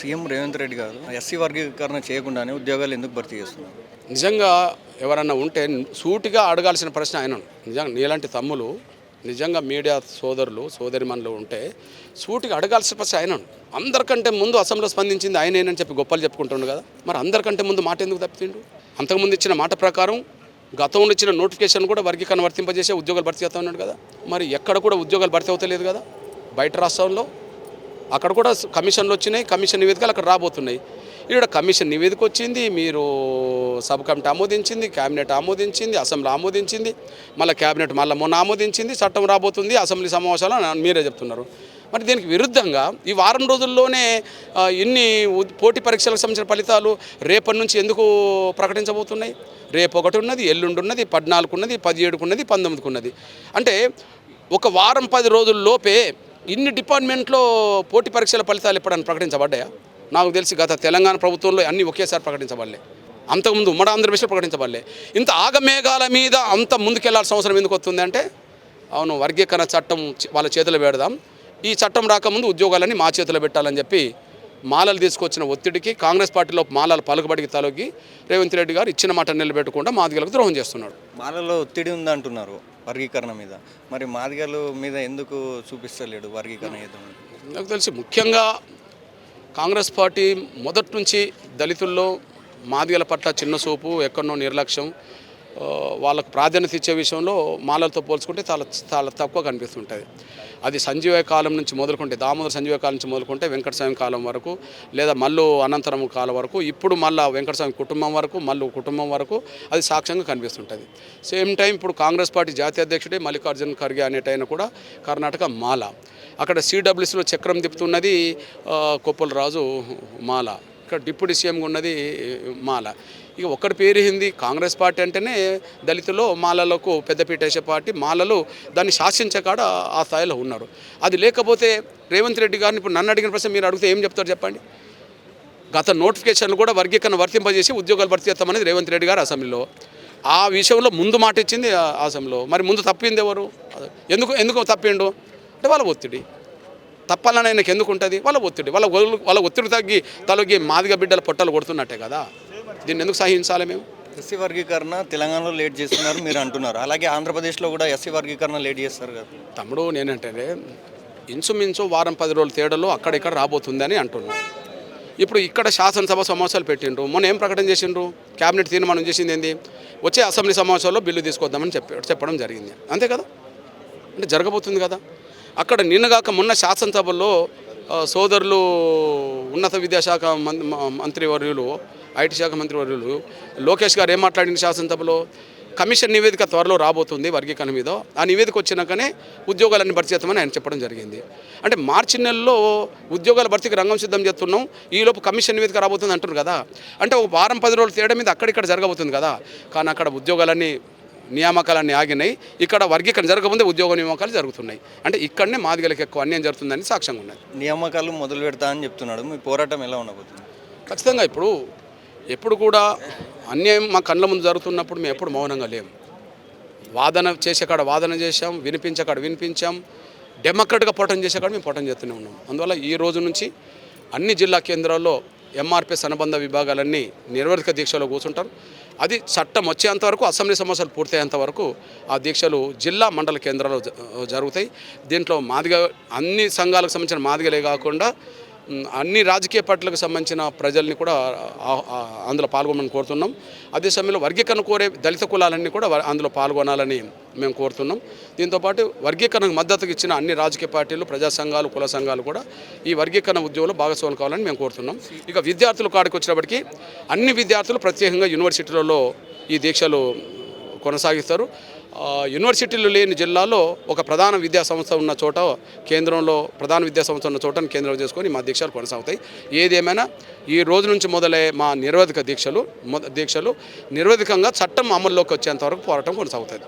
CM Revanth Reddy గారు SC వర్గీకరణ చేయకుండానే ఉద్యోగాలు ఎందుకు భర్తీ చేస్తున్నారు? నిజంగా ఎవరన్నా ఉంటే సూటిగా అడగాల్సిన ప్రశ్న ఆయన. నిజంగా నీలాంటి తమ్ములు, నిజంగా మీడియా సోదరులు సోదరిమణులు ఉంటే సూటిగా అడగాల్సిన ప్రశ్న ఆయన. అందరికంటే ముందు అసెంబ్లీలో స్పందించింది ఆయనేనని చెప్పి గొప్పలు చెప్పుకుంటుండు కదా. మరి అందరికంటే ముందు మాట ఎందుకు తప్పితిండు? అంతకుముందు ఇచ్చిన మాట ప్రకారం గతంలో ఇచ్చిన నోటిఫికేషన్ కూడా వర్గీకరణ వర్తింపజేసే ఉద్యోగాలు భర్తీ చేస్తా ఉన్నాడు కదా. మరి ఎక్కడ కూడా ఉద్యోగాలు భర్తీ అవుతలేదు కదా. బయట రాష్ట్రంలో అక్కడ కూడా కమిషన్లు వచ్చినాయి, కమిషన్ నివేదికలు అక్కడ రాబోతున్నాయి. ఇక్కడ కమిషన్ నివేదిక వచ్చింది, మీరు సబ్ కమిటీ ఆమోదించింది, క్యాబినెట్ ఆమోదించింది, అసెంబ్లీ ఆమోదించింది, మళ్ళీ క్యాబినెట్ మళ్ళీ మొన్న ఆమోదించింది, చట్టం రాబోతుంది, అసెంబ్లీ సమావేశాలు మీరే చెప్తున్నారు. మరి దీనికి విరుద్ధంగా ఈ వారం రోజుల్లోనే ఇన్ని పోటీ పరీక్షలకు సంబంధించిన ఫలితాలు రేపటి నుంచి ఎందుకు ప్రకటించబోతున్నాయి? రేపు ఒకటి ఉన్నది, ఎల్లుండి ఉన్నది, 14 ఉన్నది, 17 ఉన్నది, 19 ఉన్నది. అంటే ఒక వారం 10 రోజుల్లోపే ఇన్ని డిపార్ట్మెంట్లో పోటీ పరీక్షల ఫలితాలు ఎప్పుడైనా ప్రకటించబడ్డాయా? నాకు తెలిసి గత తెలంగాణ ప్రభుత్వంలో అన్నీ ఒకేసారి ప్రకటించబడలే. అంతకుముందు ఉమ్మడి ఆంధ్రప్రదేశ్లో ప్రకటించబడలే. ఇంత ఆగమేఘాల మీద అంత ముందుకెళ్లాల్సిన అవసరం ఎందుకు వస్తుంది అంటే, అవును వర్గీకరణ చట్టం వాళ్ళ చేతిలో పెడదాం, ఈ చట్టం రాకముందు ఉద్యోగాలన్నీ మా చేతిలో పెట్టాలని చెప్పి మాలలు తీసుకొచ్చిన ఒత్తిడికి కాంగ్రెస్ పార్టీలో మాలల పలుకుబడికి తలొగ్గి రేవంత్ రెడ్డి గారు ఇచ్చిన మాట నిలబెట్టకుండా మాదిగలకు ద్రోహం చేస్తున్నాడు. మాలలో ఒత్తిడి ఉందంటున్నారు వర్గీకరణ మీద, మరి మాదిగల మీద ఎందుకు చూపిస్తలేడు వర్గీకరణ ఏదో? నాకు తెలిసి ముఖ్యంగా కాంగ్రెస్ పార్టీ మొదటి నుంచి దళితుల్లో మాదిగల పట్ల చిన్న చూపు, ఎక్కడనో నిర్లక్ష్యం, వాళ్ళకు ప్రాధాన్యత ఇచ్చే విషయంలో మాలలతో పోల్చుకుంటే చాలా చాలా తక్కువ కనిపిస్తుంటుంది. అది సంజీవ కాలం నుంచి మొదలుకుంటే, దామోదర సంజీవ కాలం నుంచి మొదలుకుంటే వెంకటస్వామి కాలం వరకు, లేదా మల్లు అనంతరం కాలం వరకు, ఇప్పుడు మళ్ళీ వెంకటస్వామి కుటుంబం వరకు, మల్లు కుటుంబం వరకు అది సాక్ష్యంగా కనిపిస్తుంటుంది. సేమ్ టైం ఇప్పుడు కాంగ్రెస్ పార్టీ జాతీయ అధ్యక్షుడే మల్లికార్జున ఖర్గే అనేటైన కూడా కర్ణాటక మాల. అక్కడ సిడబ్ల్యూసీలో చక్రం తిప్పుతున్నది కొప్పుల రాజు మాల. ఇక్కడ డిప్యూటీ సీఎంగా ఉన్నది మాల. ఇక ఒక్కడి పేరు హిందీ. కాంగ్రెస్ పార్టీ అంటేనే దళితులు మాలలకు పెద్దపీట వేసే పార్టీ. మాలలు దాన్ని శాసించే కాడ ఆ స్థాయిలో ఉన్నారు. అది లేకపోతే రేవంత్ రెడ్డి గారిని ఇప్పుడు నన్ను అడిగిన ప్రశ్న మీరు అడిగితే ఏం చెప్తారు చెప్పండి? గత నోటిఫికేషన్లు కూడా వర్గీకరణ వర్తింపజేసి ఉద్యోగాలు భర్తీ చేస్తామనేది రేవంత్ రెడ్డి గారు అసెంబ్లీలో. ఆ విషయంలో ముందు మాట ఇచ్చింది అసెంబ్లీలో. మరి ముందు తప్పింది ఎవరు? ఎందుకు తప్పిండు అంటే వాళ్ళ ఒత్తిడి. తప్పాలని ఆయనకు ఎందుకు ఉంటుంది? వాళ్ళ ఒత్తిడి. వాళ్ళ ఒత్తిడి తలొగ్గి మాదిగ బిడ్డల పొట్టలు కొడుతున్నట్టే కదా. దీన్ని ఎందుకు సహించాలి మేము? ఎస్సీ వర్గీకరణ తెలంగాణలో లేట్ చేస్తున్నారు మీరు అంటున్నారు, అలాగే ఆంధ్రప్రదేశ్లో కూడా ఎస్సీ వర్గీకరణ లేట్ చేస్తారు కదా. తమ్ముడు, నేనంటే ఇంచుమించు వారం 10 రోజుల తేడాలో అక్కడిక్కడ రాబోతుందని అంటున్నాను. ఇప్పుడు ఇక్కడ శాసనసభ సమావేశాలు పెట్టిండ్రు. మొన్న ఏం ప్రకటన చేసిండ్రు? క్యాబినెట్ తీర్మానం చేసింది ఏంది? వచ్చే అసెంబ్లీ సమావేశాల్లో బిల్లు తీసుకొద్దామని చెప్పడం జరిగింది. అంతే కదా. అంటే జరగబోతుంది కదా. అక్కడ నిన్నగాక మొన్న శాసనసభలో సోదరులు ఉన్నత విద్యాశాఖ మంత్రివర్యులు, ఐటీ శాఖ మంత్రివర్యులు లోకేష్ గారు ఏం మాట్లాడింది శాసనసభలో? కమిషన్ నివేదిక త్వరలో రాబోతుంది వర్గీకరణ మీద. ఆ నివేదిక వచ్చినాకనే ఉద్యోగాలన్నీ భర్తీ చేస్తామని ఆయన చెప్పడం జరిగింది. అంటే మార్చి నెలలో ఉద్యోగాల భర్తీకి రంగం సిద్ధం చేస్తున్నాం, ఈలోపు కమిషన్ నివేదిక రాబోతుంది అంటున్నారు కదా. అంటే ఒక వారం 10 రోజుల తేడా మీద అక్కడిక్కడ జరగబోతుంది కదా. కానీ అక్కడ ఉద్యోగాలన్నీ నియామకాలన్నీ ఆగినాయి. ఇక్కడ వర్గీకరణ జరగకముందే ఉద్యోగ నియామకాలు జరుగుతున్నాయి. అంటే ఇక్కడనే మాదిగలకు ఎక్కువ అన్యాయం జరుగుతుందని సాక్ష్యంగా ఉన్నది. నియామకాలు మొదలు పెడతా అని చెప్తున్నాడు. మీ పోరాటం ఎలా ఉండబోతుంది? ఖచ్చితంగా ఎప్పుడు కూడా అన్యాయం మా కళ్ళ ముందు జరుగుతున్నప్పుడు మేము ఎప్పుడు మౌనంగా లేము. వాదన చేసే కాడ వాదన చేశాం, వినిపించే కాడ వినిపించాం, డెమోక్రట్గా పోరాటం చేసే కాడ మేము పోరాటం చేస్తూనే ఉన్నాం. అందువల్ల ఈ రోజు నుంచి అన్ని జిల్లా కేంద్రాల్లో ఎంఆర్పిఎస్ అనుబంధ విభాగాలన్నీ నిరవధిక దీక్షలో కూర్చుంటారు. అది చట్టం వచ్చేంత వరకు, అసెంబ్లీ సమావేశాలు పూర్తయ్యేంత వరకు ఆ దీక్షలు జిల్లా మండల కేంద్రాల్లో జరుగుతాయి. దీంట్లో మాదిగ అన్ని సంఘాలకు సంబంధించిన మాదిగలే కాకుండా అన్ని రాజకీయ పార్టీలకు సంబంధించిన ప్రజల్ని కూడా అందులో పాల్గొనమని కోరుతున్నాం. అదే సమయంలో వర్గీకరణ కోరే దళిత కులాలన్నీ కూడా అందులో పాల్గొనాలని మేము కోరుతున్నాం. దీంతోపాటు వర్గీకరణకు మద్దతుకు ఇచ్చిన అన్ని రాజకీయ పార్టీలు, ప్రజా సంఘాలు, కుల సంఘాలు కూడా ఈ వర్గీకరణ ఉద్యోగంలో భాగస్వామ్యం కావాలని మేము కోరుతున్నాం. ఇక విద్యార్థుల కాడికి వచ్చినప్పటికీ అన్ని విద్యార్థులు ప్రత్యేకంగా యూనివర్సిటీలలో ఈ దీక్షలు కొనసాగిస్తారు. యూనివర్సిటీలు లేని జిల్లాలో ఒక ప్రధాన విద్యా సంస్థ ఉన్న చోట, కేంద్రంలో ప్రధాన విద్యా సంస్థ ఉన్న చోటను కేంద్రం చేసుకొని మా దీక్షలు కొనసాగుతాయి. ఏదేమైనా ఈ రోజు నుంచి మొదలై మా నిరవధిక దీక్షలు నిరవధికంగా చట్టం అమల్లోకి వచ్చేంత వరకు పోరాటం కొనసాగుతుంది.